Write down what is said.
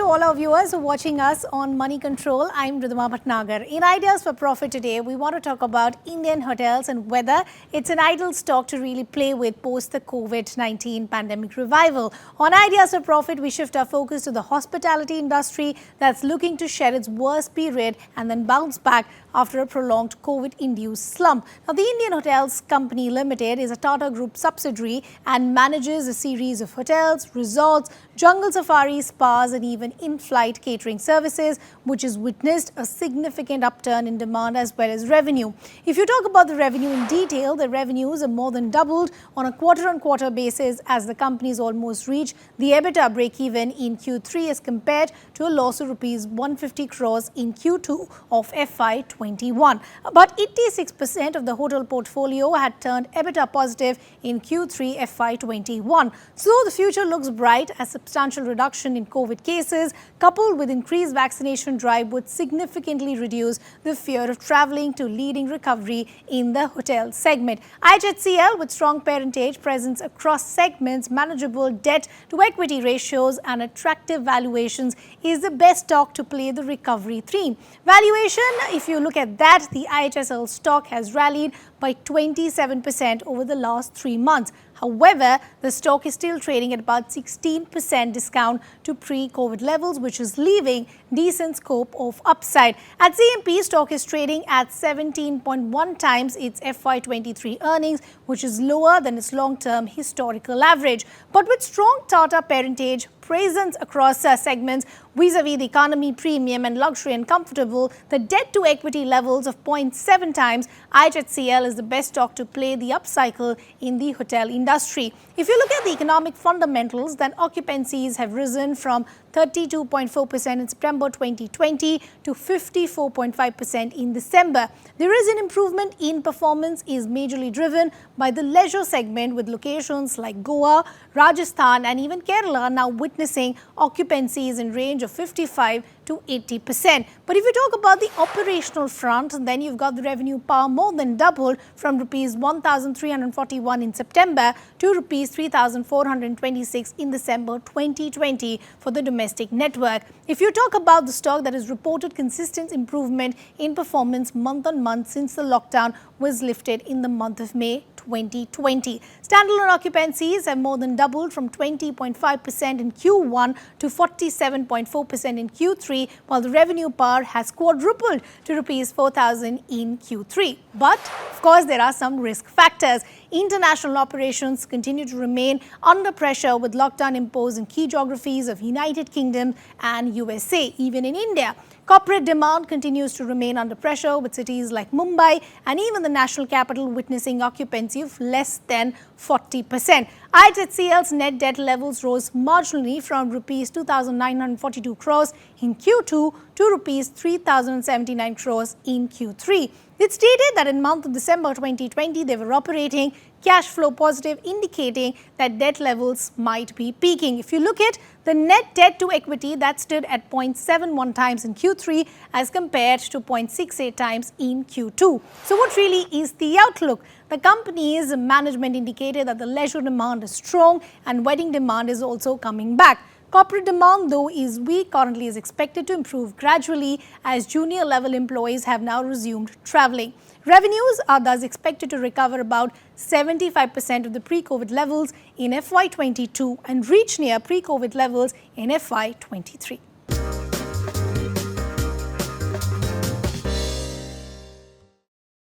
all our viewers who are watching us on Moneycontrol. I'm Ridhima Bhatnagar. In Ideas for Profit today, we want to talk about Indian hotels and whether it's an ideal stock to really play with post the COVID-19 pandemic revival. On Ideas for Profit, we shift our focus to the hospitality industry that's looking to shed its worst period and then bounce back after a prolonged COVID-induced slump. Now, the Indian Hotels Company Limited is a Tata Group subsidiary and manages a series of hotels, resorts, jungle safaris, spas and even in-flight catering services, which has witnessed a significant upturn in demand as well as revenue. If you talk about the revenue in detail, the revenues are more than doubled on a quarter-on-quarter basis as the company's almost reached the EBITDA break-even in Q3 as compared to a loss of rupees 150 crores in Q2 of FY21. About 86% of the hotel portfolio had turned EBITDA positive in Q3 FY21. So the future looks bright as substantial reduction in COVID cases coupled with increased vaccination drive would significantly reduce the fear of travelling to leading recovery in the hotel segment. IHCL with strong parentage presence across segments, manageable debt to equity ratios and attractive valuations is the best stock to play the recovery theme. Valuation, if you look at that, the IHSL stock has rallied by 27% over the last 3 months. However, the stock is still trading at about 16% discount to pre-COVID levels, which is leaving decent scope of upside. At CMP, stock is trading at 17.1 times its FY23 earnings, which is lower than its long-term historical average. But with strong Tata parentage, presence across segments vis-a-vis the economy, premium and luxury and comfortable, the debt to equity levels of 0.7 times, IHCL is the best stock to play the upcycle in the hotel industry. If you look at the economic fundamentals, then occupancies have risen from 32.4% in September 2020 to 54.5% in December. There is an improvement in performance is majorly driven by the leisure segment with locations like Goa, Rajasthan and even Kerala now witnessing occupancies in range of 55 to 80%. But if you talk about the operational front, then you've got the revenue power more than doubled from rupees 1,341 in September to rupees 3,426 in December 2020 for the domestic network. If you talk about the stock that has reported consistent improvement in performance month on month since the lockdown was lifted in the month of May 2020. Standalone occupancies have more than doubled from 20.5% in Q1 to 47.4% in Q3, while the revenue power has quadrupled to rupees 4,000 in Q3. But, of course, there are some risk factors. International operations continue to remain under pressure with lockdown imposed in key geographies of United Kingdom and USA, even in India. Corporate demand continues to remain under pressure with cities like Mumbai and even the national capital witnessing occupancy of less than 40%. IHCL's net debt levels rose marginally from rupees 2,942 crores in Q2 to rupees 3,079 crores in Q3. It stated that in month of December 2020, they were operating cash flow positive, indicating that debt levels might be peaking. If you look at the net debt to equity, that stood at 0.71 times in Q3 as compared to 0.68 times in Q2. So what really is the outlook? The company's management indicated that the leisure demand is strong and wedding demand is also coming back. Corporate demand, though, is weak, currently is expected to improve gradually as junior level employees have now resumed travelling. Revenues are thus expected to recover about 75% of the pre-COVID levels in FY22 and reach near pre-COVID levels in FY23.